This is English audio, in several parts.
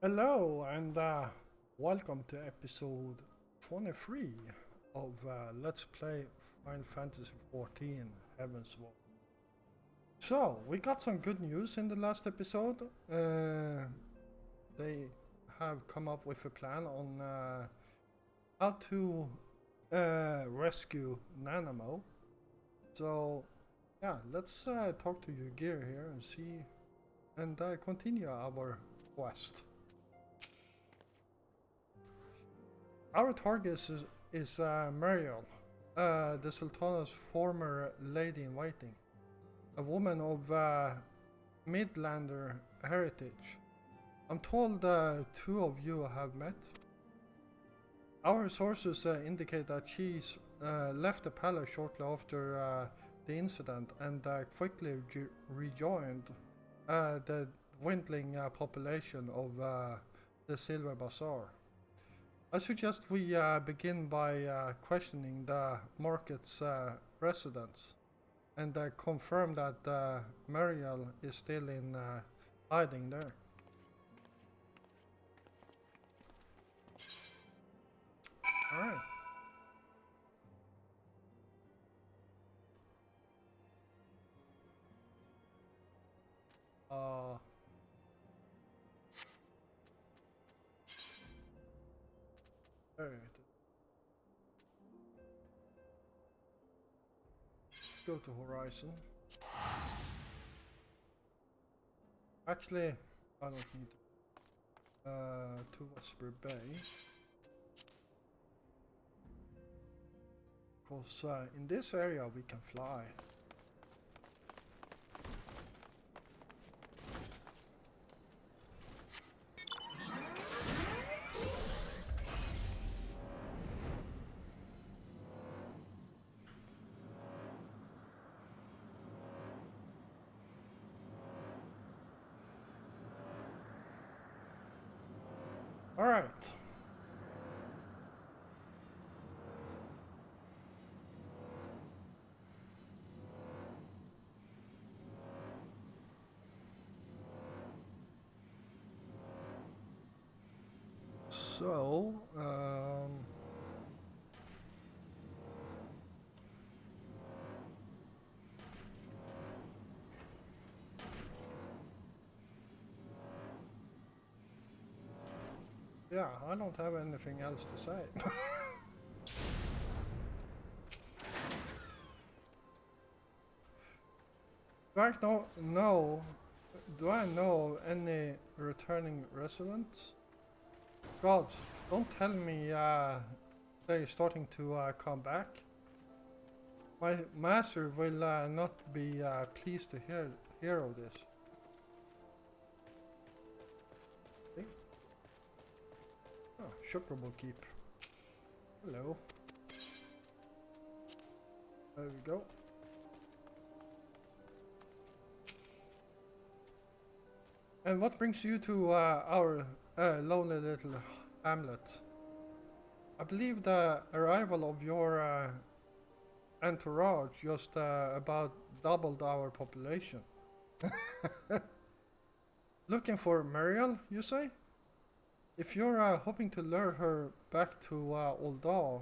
Hello and welcome to episode 23 of Let's Play Final Fantasy XIV Heaven's Wall. So, we got some good news in the last episode. They have come up with a plan on how to rescue Nanamo. So, yeah, let's talk to Yugir here and see and continue our quest. Our target is Mariel, the Sultana's former lady-in-waiting, a woman of Midlander heritage. I'm told two of you have met. Our sources indicate that she's left the palace shortly after the incident and quickly rejoined the dwindling population of the Silver Bazaar. I suggest we begin by questioning the market's residents and confirm that Mariel is still in hiding there. Alright. Alright. Go to Horizon. Actually, I don't need to Whisper Bay. Because in this area we can fly. Alright. So, yeah, I don't have anything else to say. Do I know any returning residents? God, don't tell me they're starting to come back. My master will not be pleased to hear of this. Okay. Oh, Chocobo Keep. Hello. There we go. And what brings you to our lonely little hamlet? I believe the arrival of your entourage just about doubled our population. Looking for Mariel, you say? If you're hoping to lure her back to Ul'dah,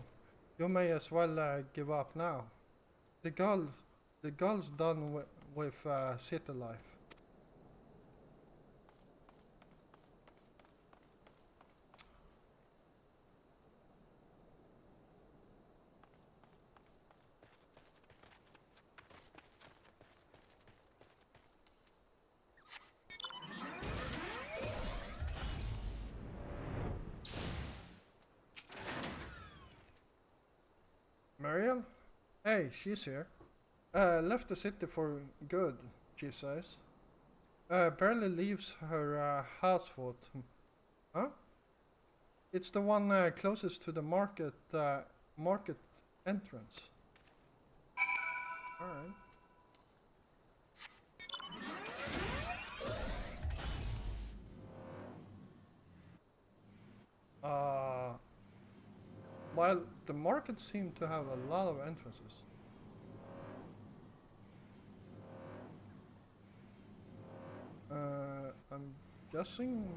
you may as well give up now. The girl, the girl's done with city life. Mariel? Hey, she's here. Left the city for good, she says. Barely leaves her household. Huh? It's the one closest to the market entrance. Alright. While the market seemed to have a lot of entrances. I'm guessing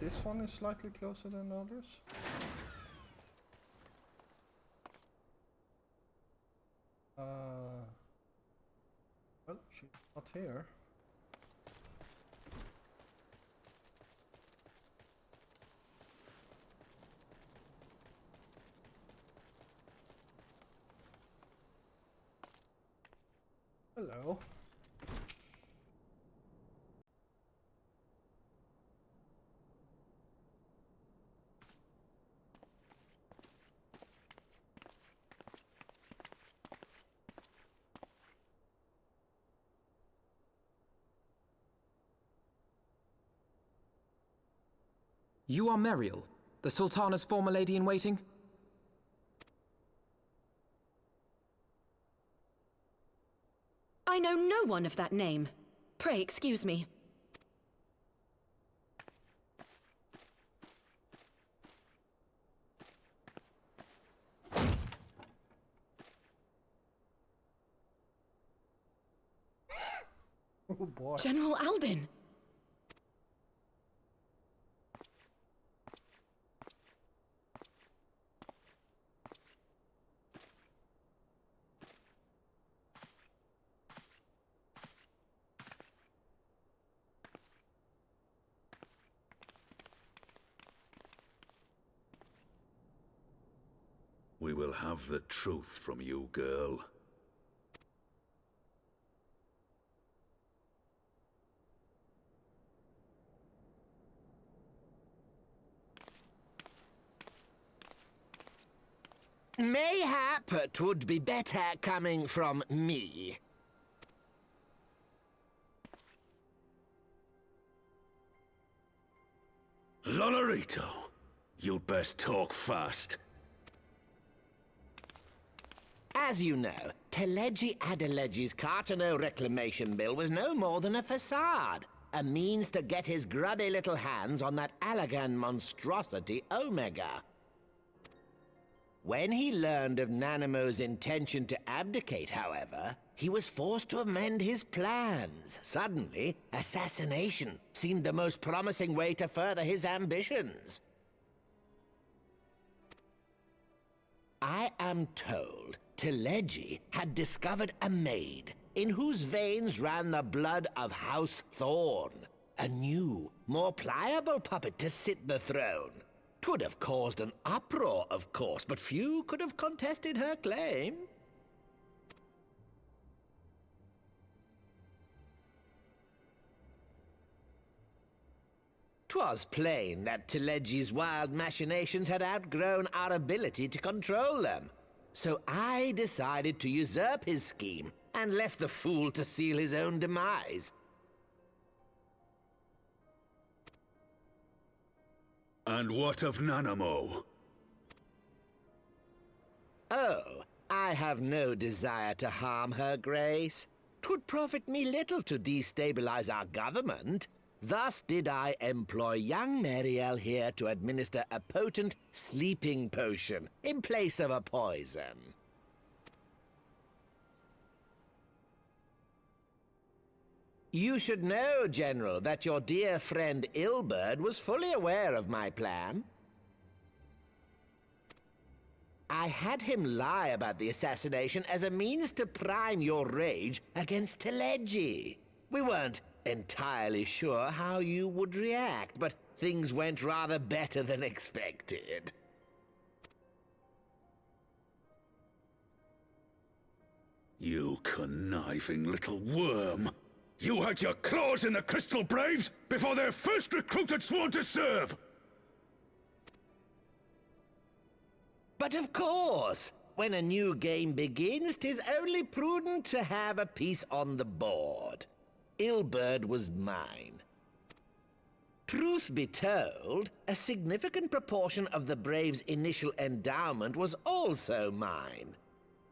this one is slightly closer than others. Well, she's not here. Hello. You are Meriel, the Sultana's former lady-in-waiting? I know no one of that name. Pray excuse me. Oh boy. General Alden! We will have the truth from you, girl. Mayhap 'twould be better coming from me. Lonorito, you'd best talk fast. As you know, Teleji Adeleji's Cartano reclamation bill was no more than a facade. A means to get his grubby little hands on that Allagan monstrosity Omega. When he learned of Nanamo's intention to abdicate, however, he was forced to amend his plans. Suddenly, assassination seemed the most promising way to further his ambitions. I am told Teleji had discovered a maid in whose veins ran the blood of House Thorn. A new, more pliable puppet to sit the throne. 'Twould have caused an uproar, of course, but few could have contested her claim. "'Twas plain that Teleji's wild machinations had outgrown our ability to control them. So I decided to usurp his scheme and left the fool to seal his own demise. And what of Nanamo? Oh, I have no desire to harm her grace. 'Twould profit me little to destabilize our government. Thus did I employ young Meriel here to administer a potent sleeping potion in place of a poison. You should know, General, that your dear friend Ilberd was fully aware of my plan. I had him lie about the assassination as a means to prime your rage against Teleji. We weren't entirely sure how you would react, but things went rather better than expected. You conniving little worm! You had your claws in the Crystal Braves before their first recruit had sworn to serve! But of course, when a new game begins, 'tis only prudent to have a piece on the board. Ilberd was mine. Truth be told, a significant proportion of the Braves' initial endowment was also mine.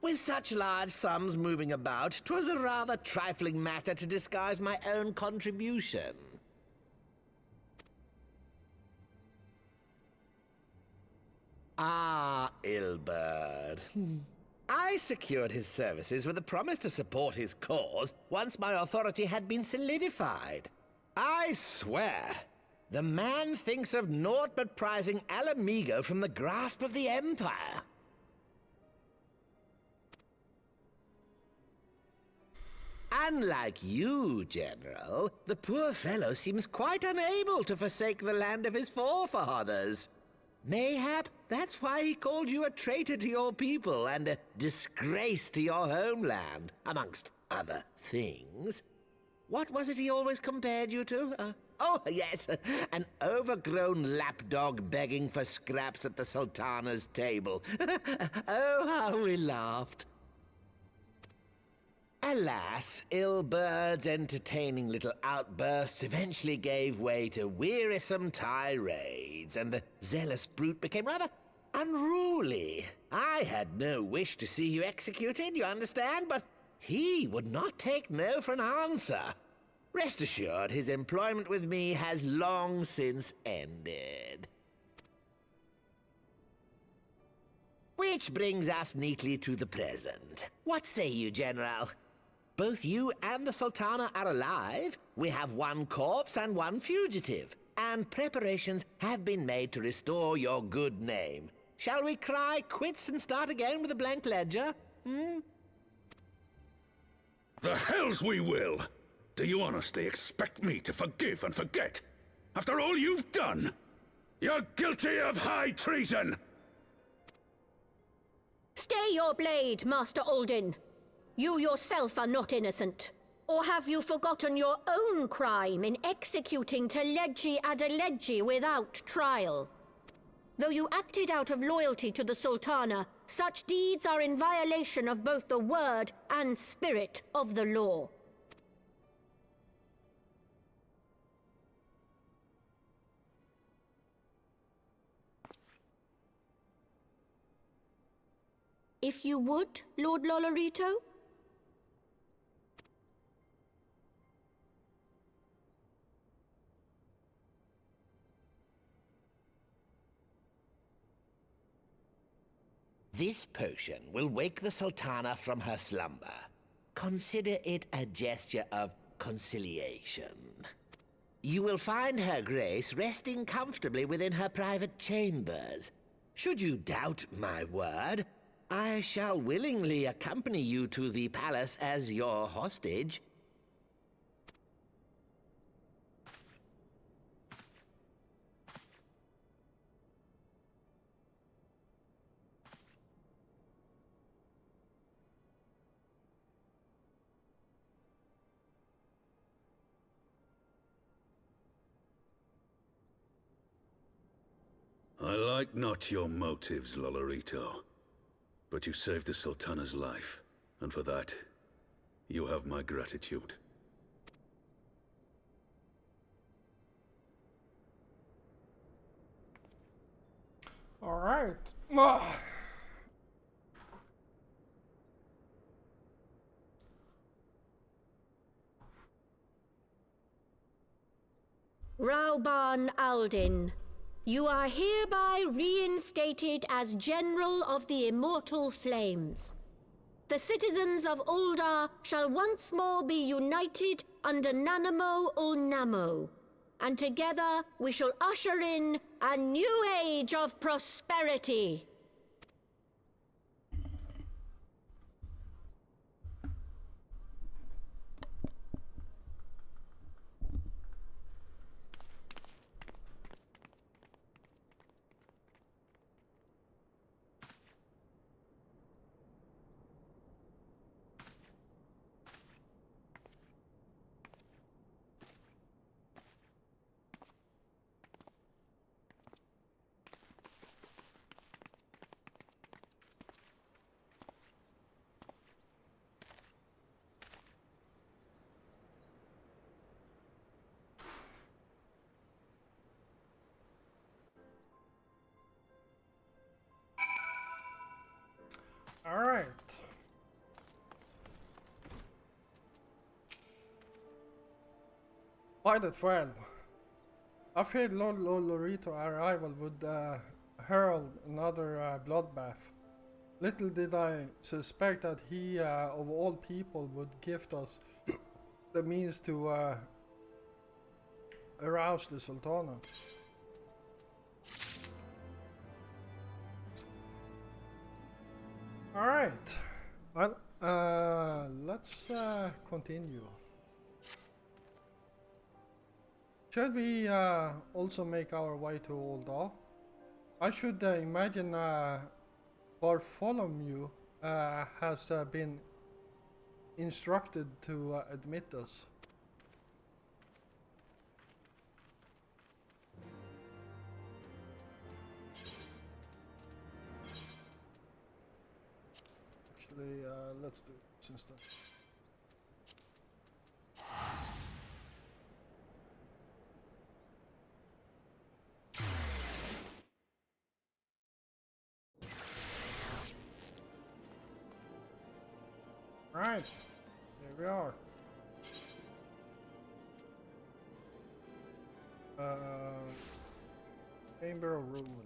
With such large sums moving about, 'twas a rather trifling matter to disguise my own contribution. Ah, Ilberd. I secured his services with a promise to support his cause once my authority had been solidified. I swear, The man thinks of naught but prizing Alamigo from the grasp of the Empire. Unlike you, General, the poor fellow seems quite unable to forsake the land of his forefathers. Mayhap that's why he called you a traitor to your people and a disgrace to your homeland, amongst other things. What was it he always compared you to? Oh, yes, an overgrown lapdog begging for scraps at the Sultana's table. Oh, how we laughed. Alas, Ilbird's entertaining little outbursts eventually gave way to wearisome tirades, and the zealous brute became rather unruly. I had no wish to see you executed, you understand, but he would not take no for an answer. Rest assured, his employment with me has long since ended. Which brings us neatly to the present. What say you, General? Both you and the Sultana are alive. We have one corpse and one fugitive. And preparations have been made to restore your good name. Shall we cry quits and start again with a blank ledger? The hells we will! Do you honestly expect me to forgive and forget? After all you've done? You're guilty of high treason! Stay your blade, Master Alden. You yourself are not innocent. Or have you forgotten your own crime in executing Teledji Adeledji without trial? Though you acted out of loyalty to the Sultana, such deeds are in violation of both the word and spirit of the law. If you would, Lord Lolorito? This potion will wake the Sultana from her slumber. Consider it a gesture of conciliation. You will find her grace resting comfortably within her private chambers. Should you doubt my word, I shall willingly accompany you to the palace as your hostage. I like not your motives, Lolorito. But you saved the Sultana's life, and for that, you have my gratitude. All right. Rauban Aldin, you are hereby reinstated as General of the Immortal Flames. The citizens of Ul'dah shall once more be united under Nanamo Ul'Namo, and together we shall usher in a new age of prosperity. All right. By the 12. I feared Lord Lolorito's arrival would herald another bloodbath. Little did I suspect that he, of all people, would gift us the means to arouse the Sultana. Alright. Well, let's continue. Shall we also make our way to Ul'dah? I should imagine Bartholomew has been instructed to admit us. Actually, let's do this instead. Right, here we are. Chamber of Rule.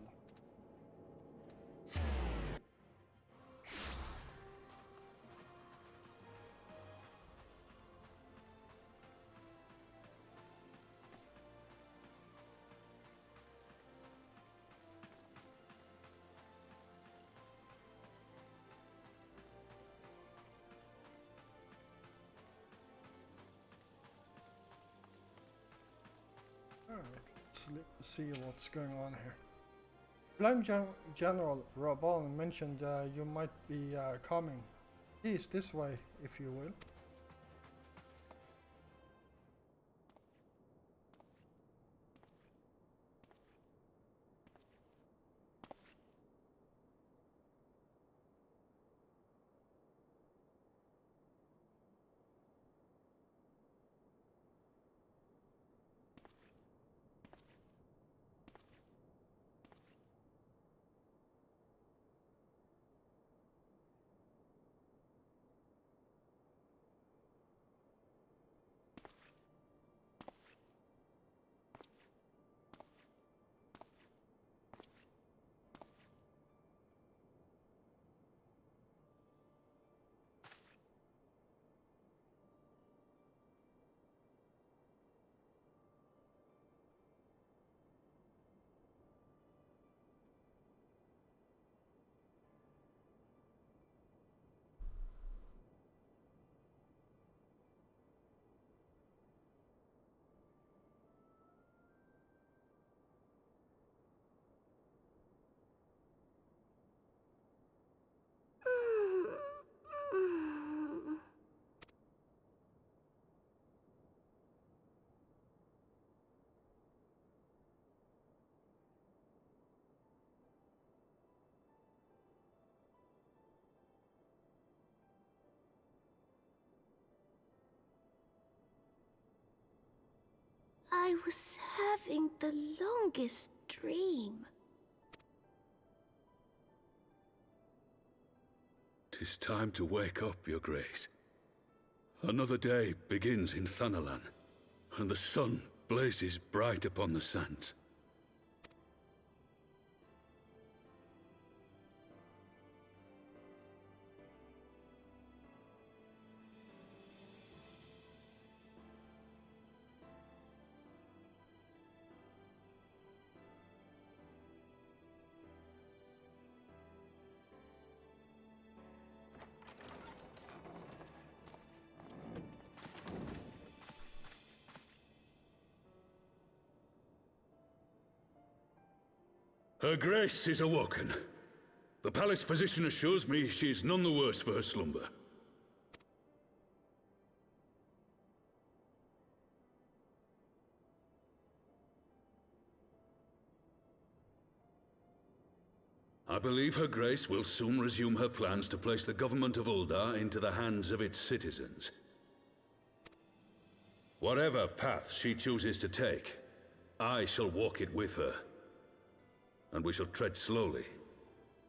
Alright, let's see what's going on here. Blind General Raban mentioned you might be coming. Please, this way, if you will. I was having the longest dream. 'Tis time to wake up, Your Grace. Another day begins in Thanalan, and the sun blazes bright upon the sands. Her Grace is awoken. The palace physician assures me she's none the worse for her slumber. I believe Her Grace will soon resume her plans to place the government of Ul'dah into the hands of its citizens. Whatever path she chooses to take, I shall walk it with her. And we shall tread slowly,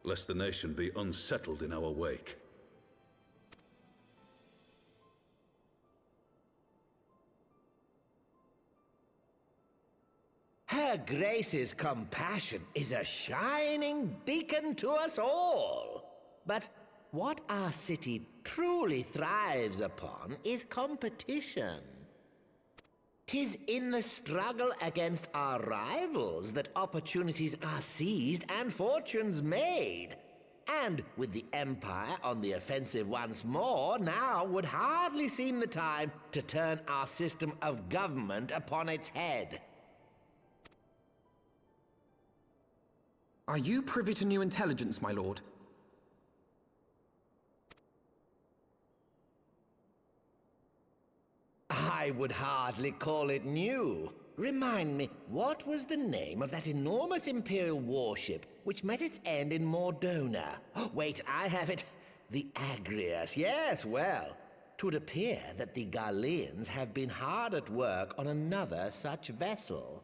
lest the nation be unsettled in our wake. Her Grace's compassion is a shining beacon to us all. But what our city truly thrives upon is competition. 'Tis in the struggle against our rivals that opportunities are seized and fortunes made. And with the Empire on the offensive once more, now would hardly seem the time to turn our system of government upon its head. Are you privy to new intelligence, my lord? I would hardly call it new. Remind me, what was the name of that enormous Imperial warship which met its end in Mordona? Oh, wait, I have it. The Agrius, yes, well. 'Twould appear that the Garleans have been hard at work on another such vessel.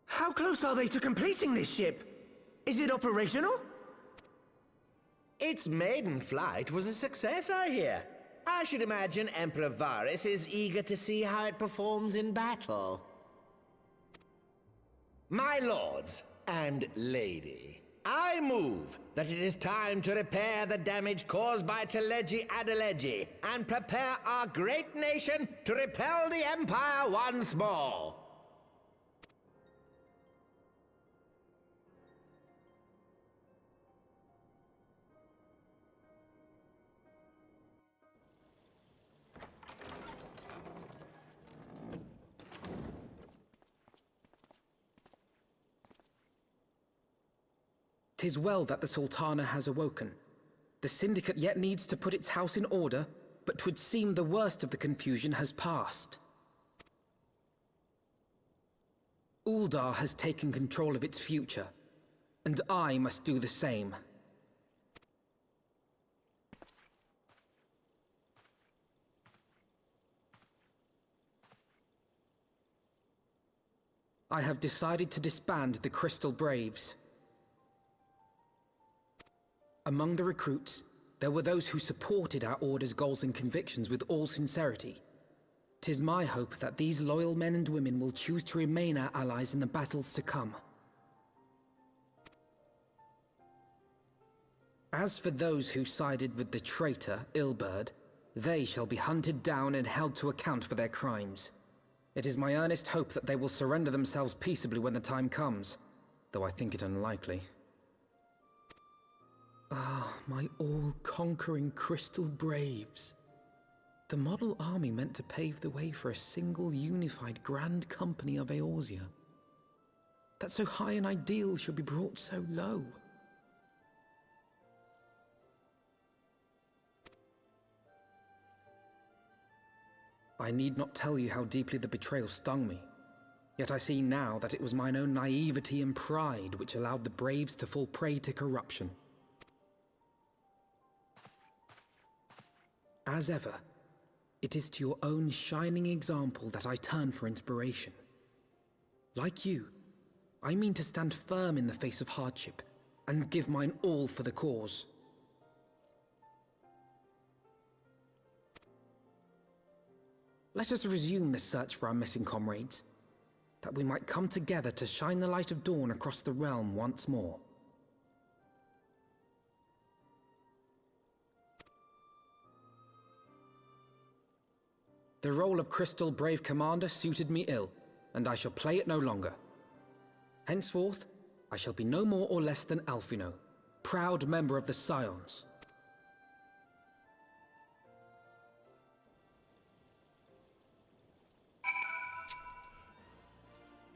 How close are they to completing this ship? Is it operational? Its maiden flight was a success, I hear. I should imagine Emperor Varys is eager to see how it performs in battle. My lords and lady, I move that it is time to repair the damage caused by Telegi Adelegi and prepare our great nation to repel the Empire once more. "'Tis well that the Sultana has awoken. The Syndicate yet needs to put its house in order, but 'twould seem the worst of the confusion has passed. Uldar has taken control of its future, and I must do the same. I have decided to disband the Crystal Braves. Among the recruits, there were those who supported our Order's goals and convictions with all sincerity. 'Tis my hope that these loyal men and women will choose to remain our allies in the battles to come. As for those who sided with the traitor, Ilberd, they shall be hunted down and held to account for their crimes. It is my earnest hope that they will surrender themselves peaceably when the time comes, though I think it unlikely. Ah, my all-conquering Crystal Braves. The model army meant to pave the way for a single unified Grand Company of Eorzea. That so high an ideal should be brought so low. I need not tell you how deeply the betrayal stung me. Yet I see now that it was mine own naivety and pride which allowed the Braves to fall prey to corruption. As ever, it is to your own shining example that I turn for inspiration. Like you, I mean to stand firm in the face of hardship and give mine all for the cause. Let us resume the search for our missing comrades, that we might come together to shine the light of dawn across the realm once more. The role of Crystal Brave Commander suited me ill, and I shall play it no longer. Henceforth, I shall be no more or less than Alphino, proud member of the Scions.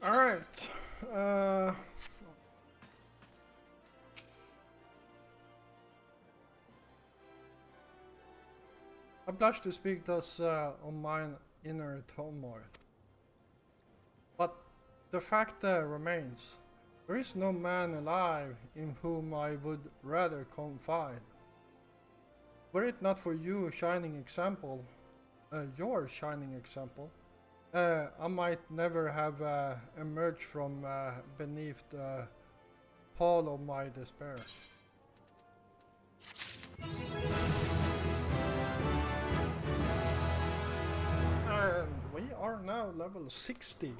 Alright. I blush to speak thus on mine inner turmoil. But the fact remains, there is no man alive in whom I would rather confide. Were it not for you shining example, your shining example, I might never have emerged from beneath the pall of my despair. And we are now level 60.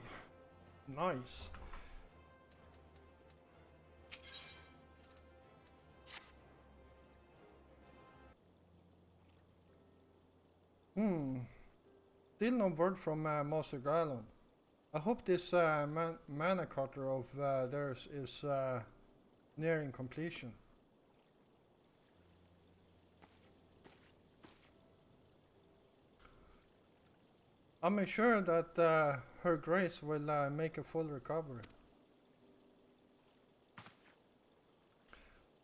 Nice. Still no word from Master Garland. I hope this mana cutter of theirs is nearing completion. I'm sure that Her Grace will make a full recovery.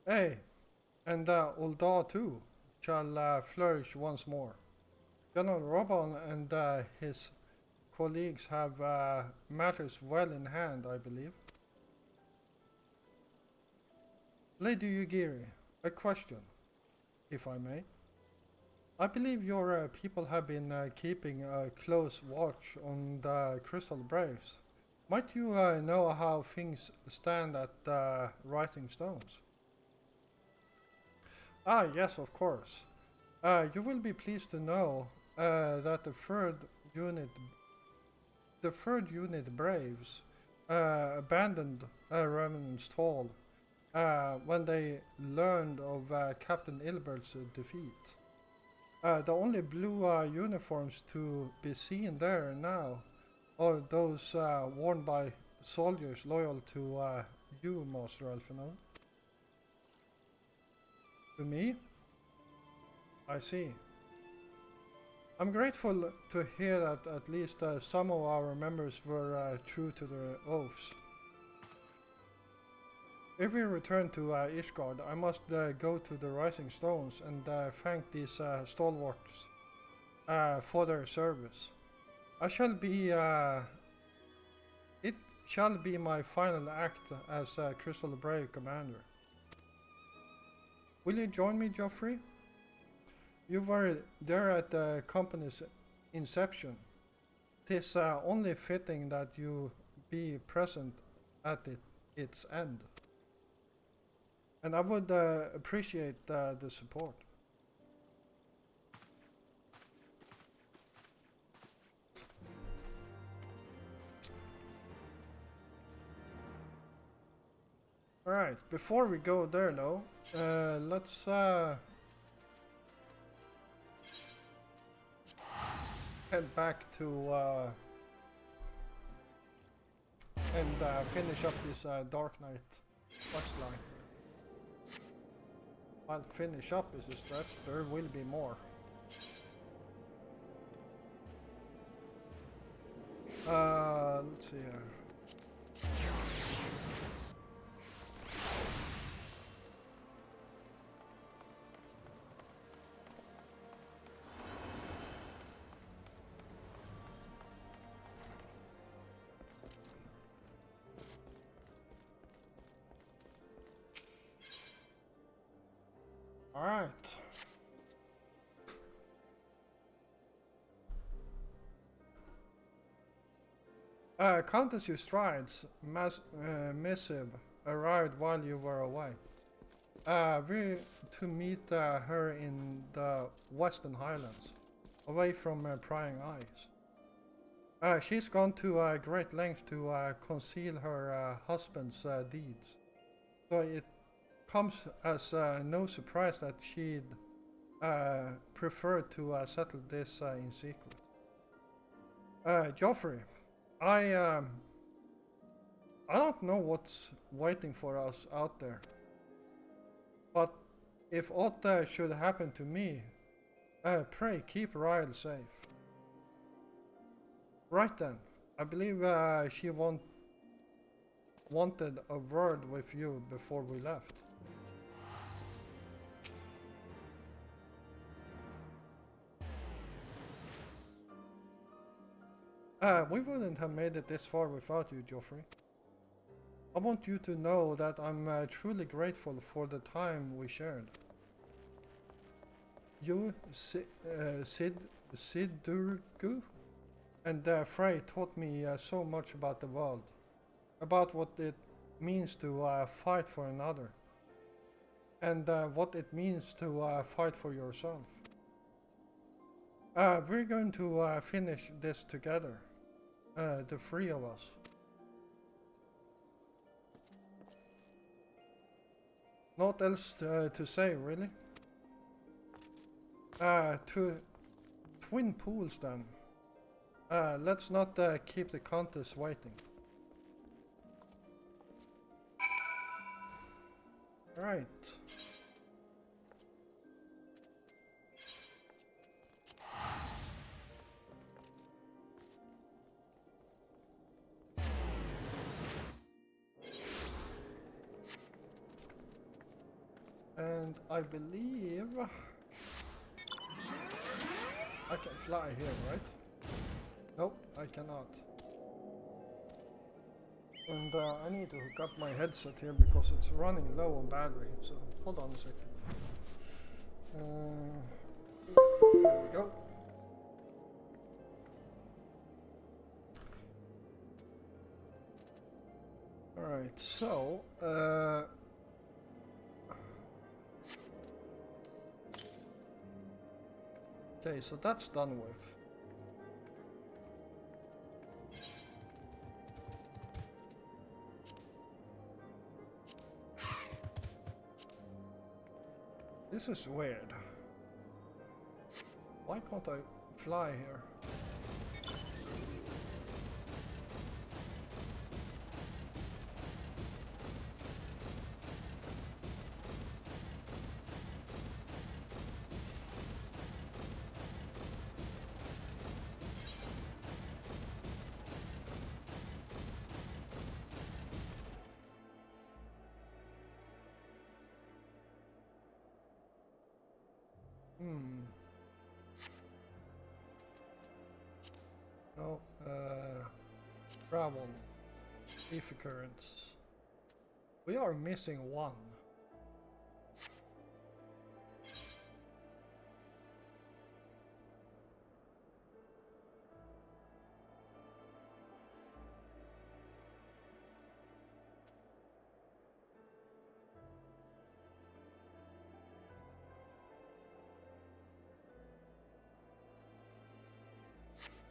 Hey, and Ulda too shall flourish once more. General Robon and his colleagues have matters well in hand, I believe. Lady Yugiri, a question, if I may. I believe your people have been keeping a close watch on the Crystal Braves. Might you know how things stand at Rising Stones? Ah, yes, of course. You will be pleased to know that the third unit Braves abandoned Revenant's Hall when they learned of Captain Ilbert's defeat. The only blue uniforms to be seen there now are those worn by soldiers loyal to you, Master Elfinor. To me? I see. I'm grateful to hear that at least some of our members were true to their oaths. If we return to Ishgard, I must go to the Rising Stones and thank these stalwarts for their service. It shall be my final act as Crystal Brave Commander. Will you join me, Geoffrey? You were there at the company's inception. 'Tis only fitting that you be present at its end. And I would appreciate the support. Alright, before we go there though, let's head back to and finish up this Dark Knight questline. Well, finish up is a stretch, there will be more. Let's see here. Alright. Countess Eustride's missive arrived while you were away. We're to meet her in the Western Highlands, away from prying eyes. She's gone to great lengths to conceal her husband's deeds, so it comes as no surprise that she'd prefer to settle this in secret. Joffrey, I don't know what's waiting for us out there, but if aught should happen to me, pray keep Ryle safe. Right then, I believe she wanted a word with you before we left. We wouldn't have made it this far without you, Joffrey. I want you to know that I'm truly grateful for the time we shared. You, Sidurgu, and Frey taught me so much about the world, about what it means to fight for another, and what it means to fight for yourself. We're going to finish this together, the three of us. Not else to say, really. To Twin Pools then. Let's not keep the contest waiting. Right. And I believe I can fly here, right? Nope, I cannot. And I need to hook up my headset here because it's running low on battery. So hold on a second. There we go. Alright, so okay, so that's done with. This is weird. Why can't I fly here? No, travel, if occurrence. We are missing one.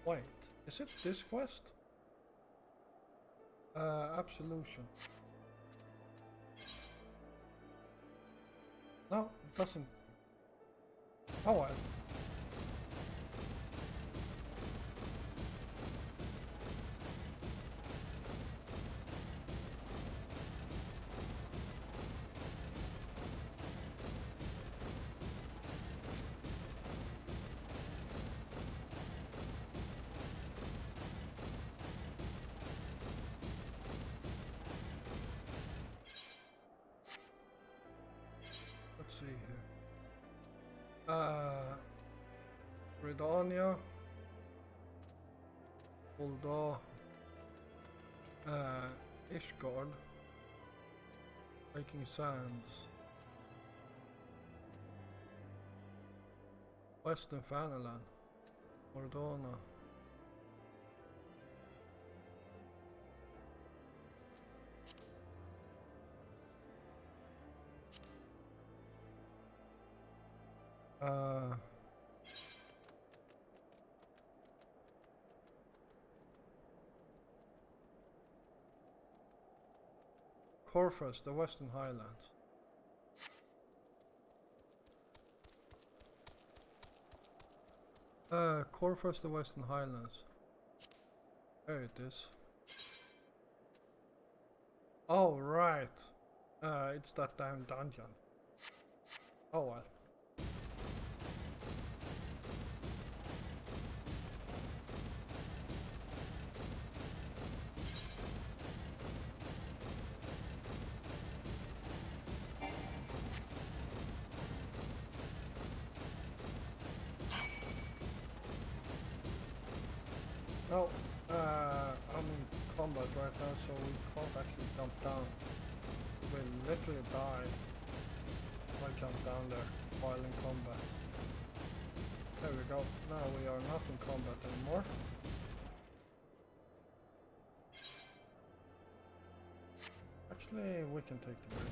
Wait, is it this quest? Absolution. No, it doesn't. Oh well. Let's see here. Redania, Ulda, Ishgard, Waking Sands, Western Fanaland, Mordona. Corfus, the Western Highlands. Corfus, the Western Highlands. There it is. Oh, right. It's that damn dungeon. Oh well. No, I'm in combat right now, so we can't actually jump down. We will literally die if I jump down there while in combat. There we go. Now we are not in combat anymore. Actually, we can take the bridge.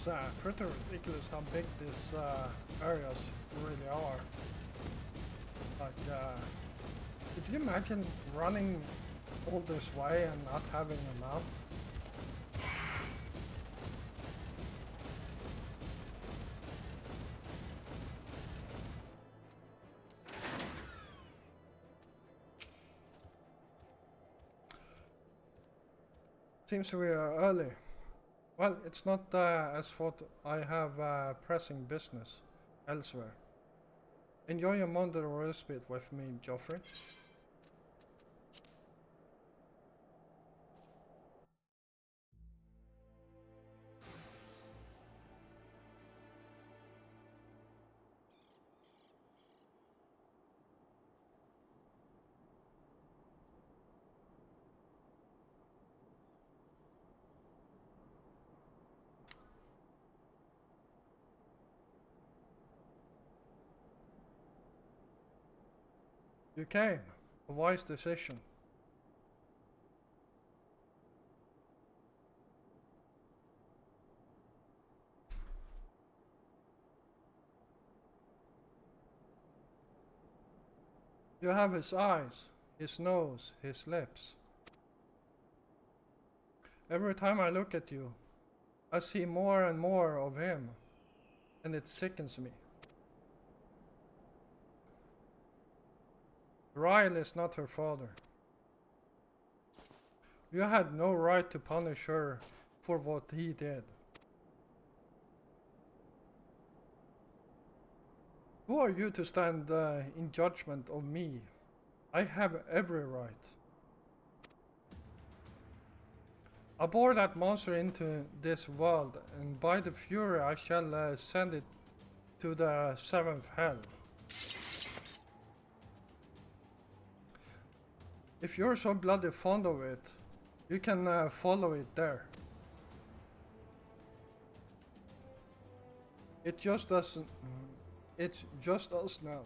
It's pretty ridiculous how big these areas really are. Like, could you imagine running all this way and not having a mount? Seems we are early. Well, it's not as thought. I have pressing business elsewhere. Enjoy your moment of respite with me, Joffrey. You came. A wise decision. You have his eyes, his nose, his lips. Every time I look at you, I see more and more of him, and it sickens me. Ryle is not her father. You had no right to punish her for what he did. Who are you to stand in judgment of me? I have every right. I bore that monster into this world, and by the fury I shall send it to the seventh hell. If you're so bloody fond of it, you can follow it there. It's just us now.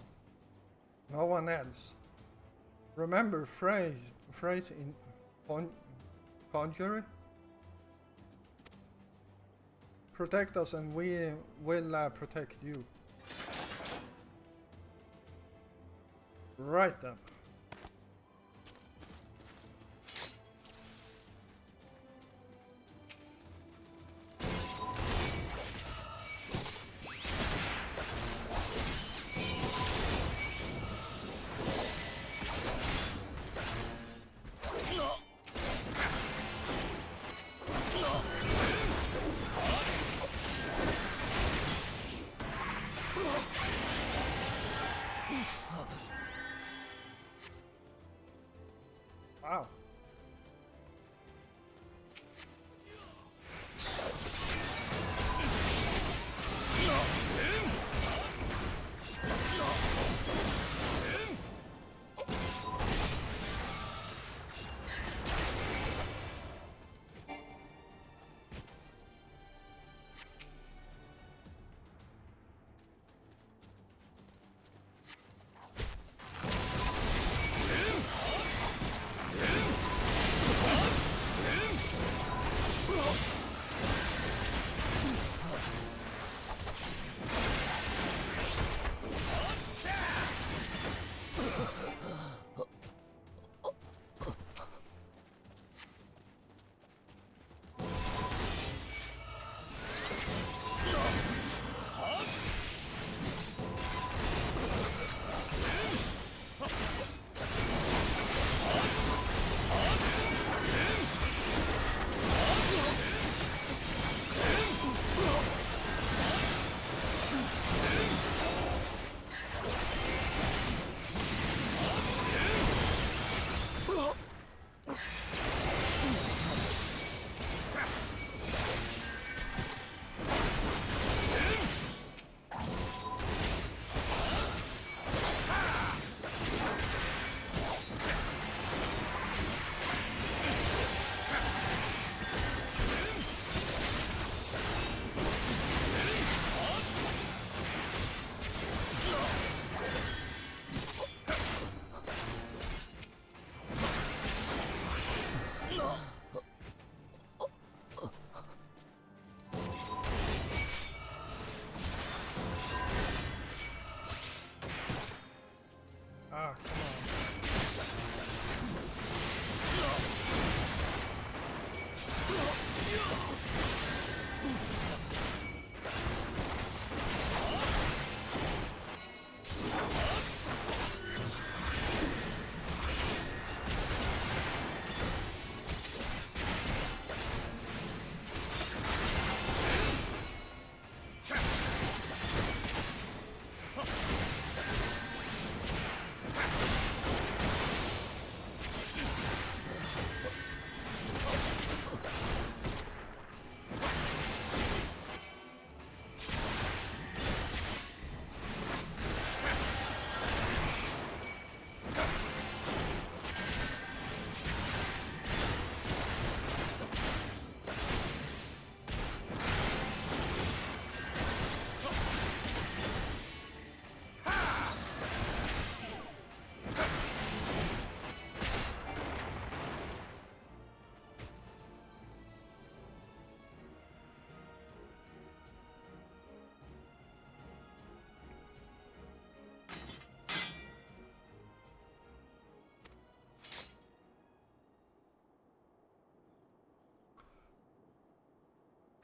No one else. Remember phrase in Conjury? Protect us and we will protect you. Right then. Wow.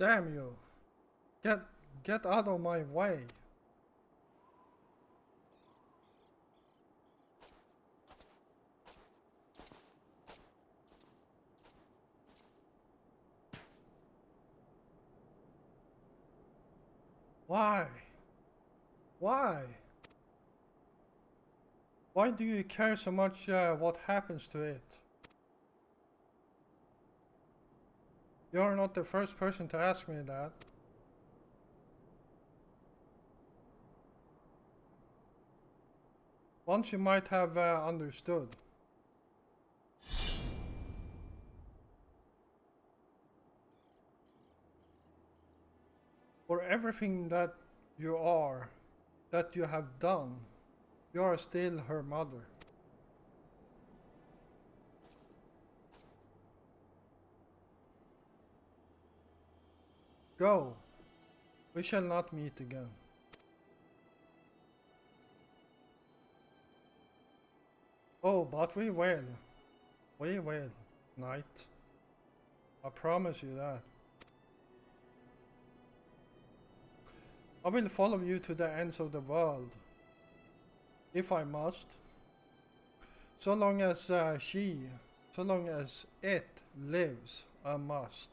Damn you. Get out of my way. Why? Why? Why do you care so much what happens to it? You're not the first person to ask me that. Once you might have understood. For everything that you are, that you have done, you are still her mother. Go. We shall not meet again. Oh, but we will. We will, knight. I promise you that. I will follow you to the ends of the world. If I must. So long as so long as it lives, I must.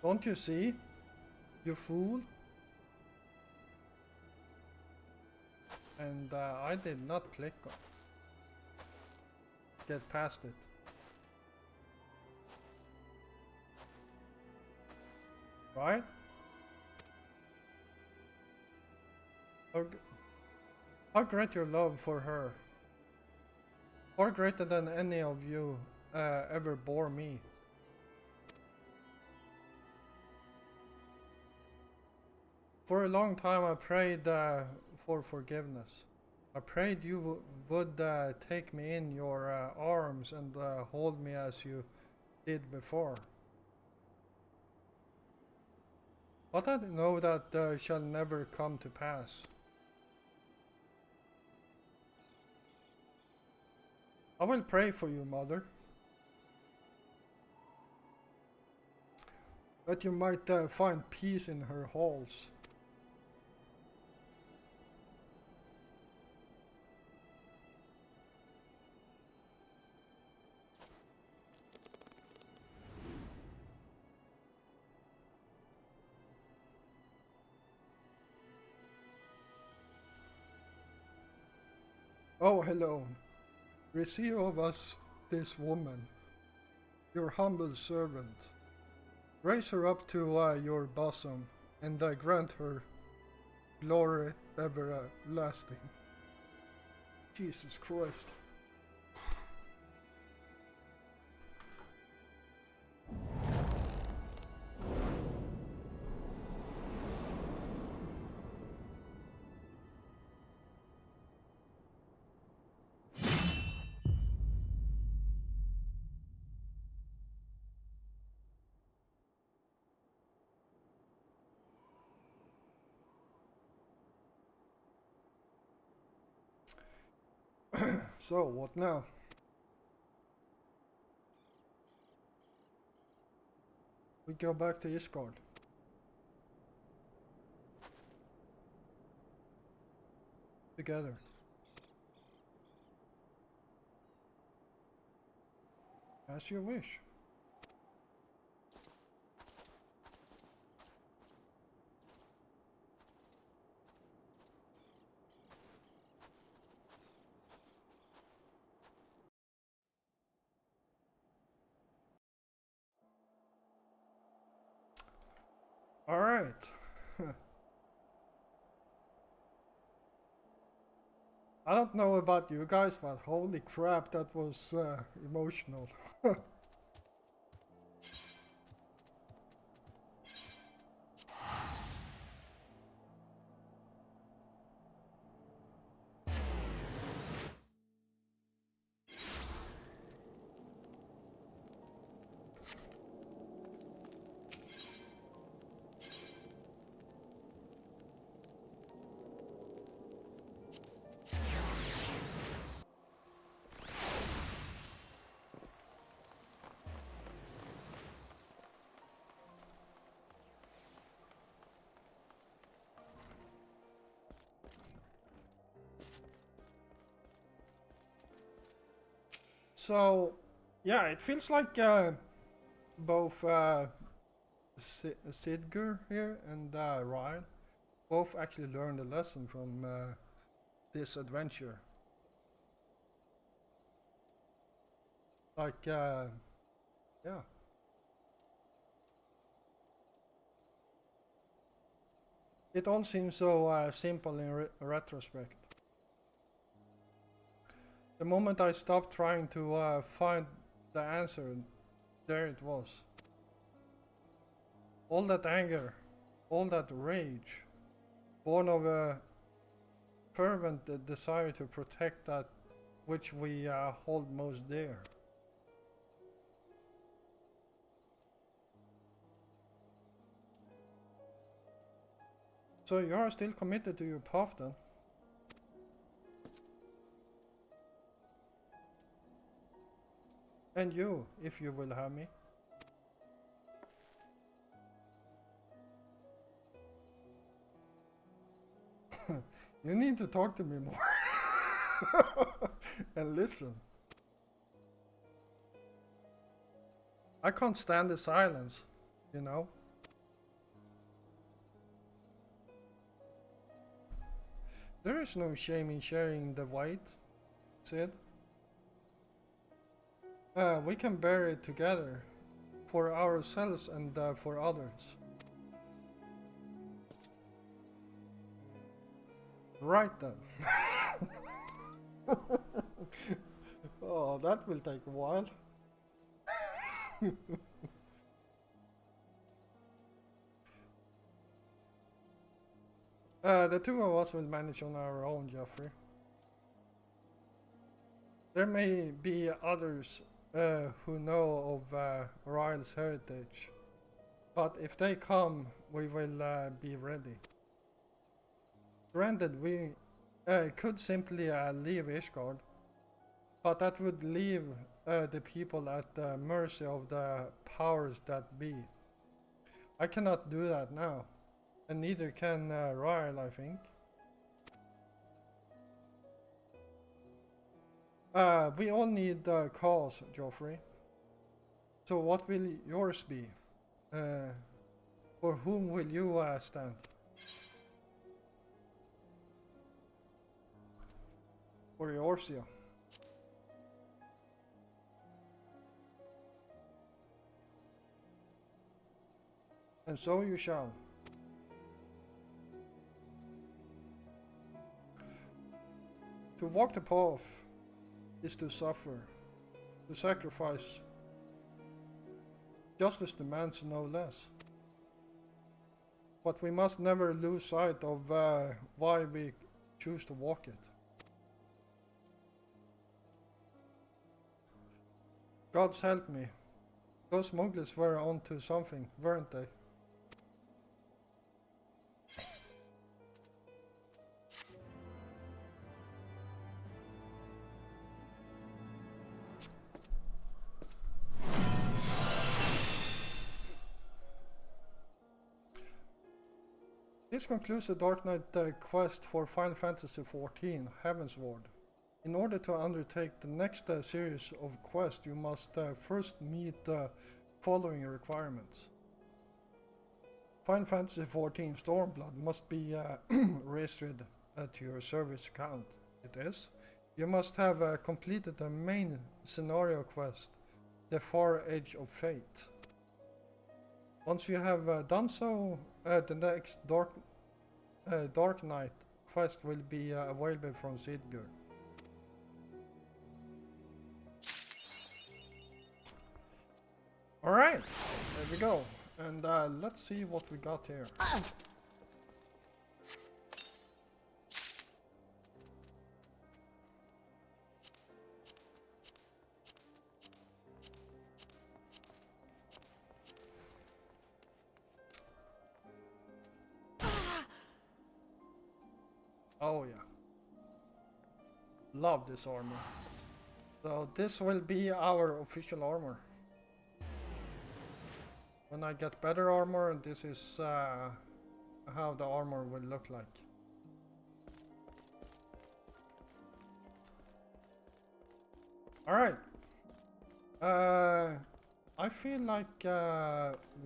Don't you see? You fool. And I did not click on. Get past it. Right? How great your love for her. Far greater than any of you ever bore me. For a long time I prayed for forgiveness. I prayed you would take me in your arms and hold me as you did before. But I know that shall never come to pass. I will pray for you, Mother. That you might find peace in her halls. Oh, hello. Receive of us this woman, your humble servant. Raise her up to your bosom, and grant her glory everlasting. Jesus Christ. So, what now? We go back to Isgard. Together. As you wish. All right. I don't know about you guys, but holy crap, that was emotional. So, yeah, it feels like both Sidgur here and Ryan both actually learned a lesson from this adventure. Like, yeah. It all seems so simple in retrospect. The moment I stopped trying to find the answer, there it was. All that anger, all that rage, born of a fervent desire to protect that which we hold most dear. So you are still committed to your path then? And you, if you will have me. You need to talk to me more. And listen. I can't stand the silence, you know? There is no shame in sharing the weight, Sid. We can bear it together, for ourselves and for others. Right then. Oh, that will take a while. The two of us will manage on our own, Geoffrey. There may be others who know of Ryle's heritage, but if they come, we will be ready. Granted, we could simply leave Ishgard, but that would leave the people at the mercy of the powers that be. I cannot do that now, and neither can Ryle, I think. We all need a cause, Geoffrey. So what will yours be? For whom will you stand? For Eorzea. And so you shall. To walk the path is to suffer, to sacrifice. Justice demands no less. But we must never lose sight of why we choose to walk it. Gods help me. Those Muggles were onto something, weren't they? This concludes the Dark Knight quest for Final Fantasy XIV, Heavensward. In order to undertake the next series of quests, you must first meet the following requirements. Final Fantasy XIV Stormblood must be registered to your service account. It is. You must have completed the main scenario quest, The Far Edge of Fate. Once you have done so, the next Dark Knight quest will be available from Sidgur. Alright, there we go. And let's see what we got here. Oh yeah. Love this armor. So this will be our official armor. When I get better armor, this is how the armor will look like. Alright, I feel like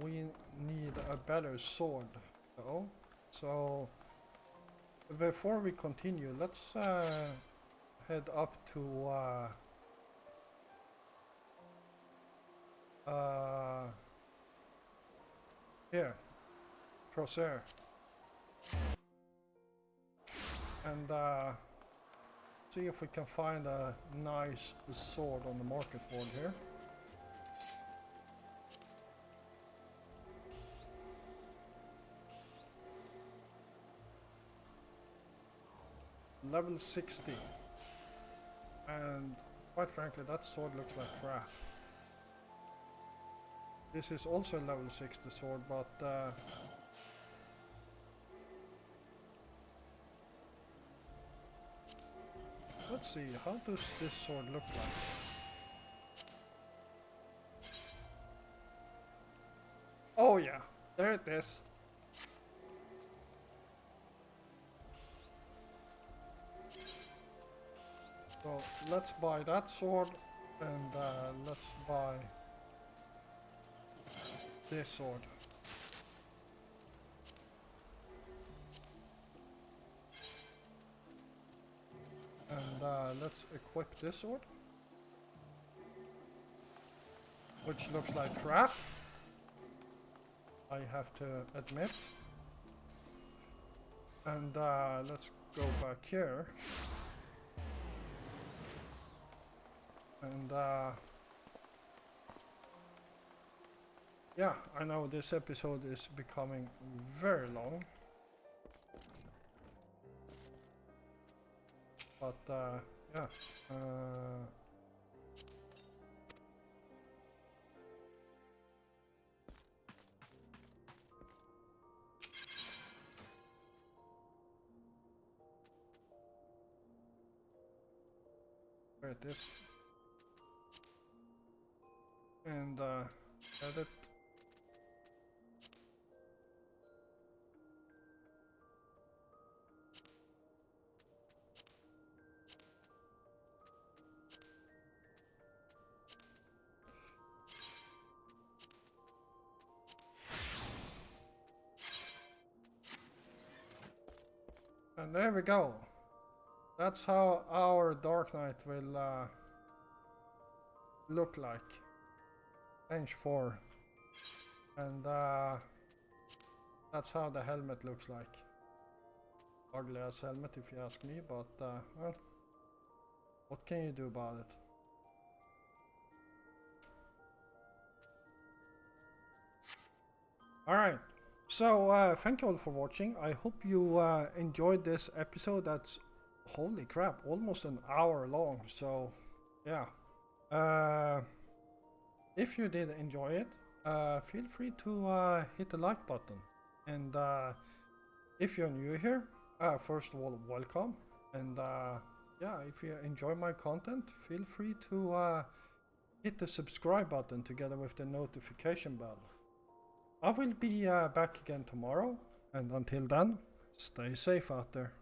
we need a better sword, though. So before we continue, let's head up to here, Crosshair, and see if we can find a nice sword on the market board here. Level 60, and quite frankly that sword looks like crap. This is also a level 60 sword, but let's see, how does this sword look like? Oh yeah, there it is. So let's buy that sword, and let's buy this sword. And let's equip this sword, which looks like crap, I have to admit. And let's go back here. And yeah, I know this episode is becoming very long, but yeah, there it is. And edit. And there we go. That's how our Dark Knight will look like. Range 4. And that's how the helmet looks like. Ugly ass helmet if you ask me, but well, what can you do about it? Alright, so thank you all for watching. I hope you enjoyed this episode. That's, holy crap, almost an hour long. So yeah, if you did enjoy it, feel free to hit the like button. And if you're new here, first of all, welcome. And yeah, if you enjoy my content, feel free to hit the subscribe button together with the notification bell. I will be back again tomorrow, and until then, stay safe out there.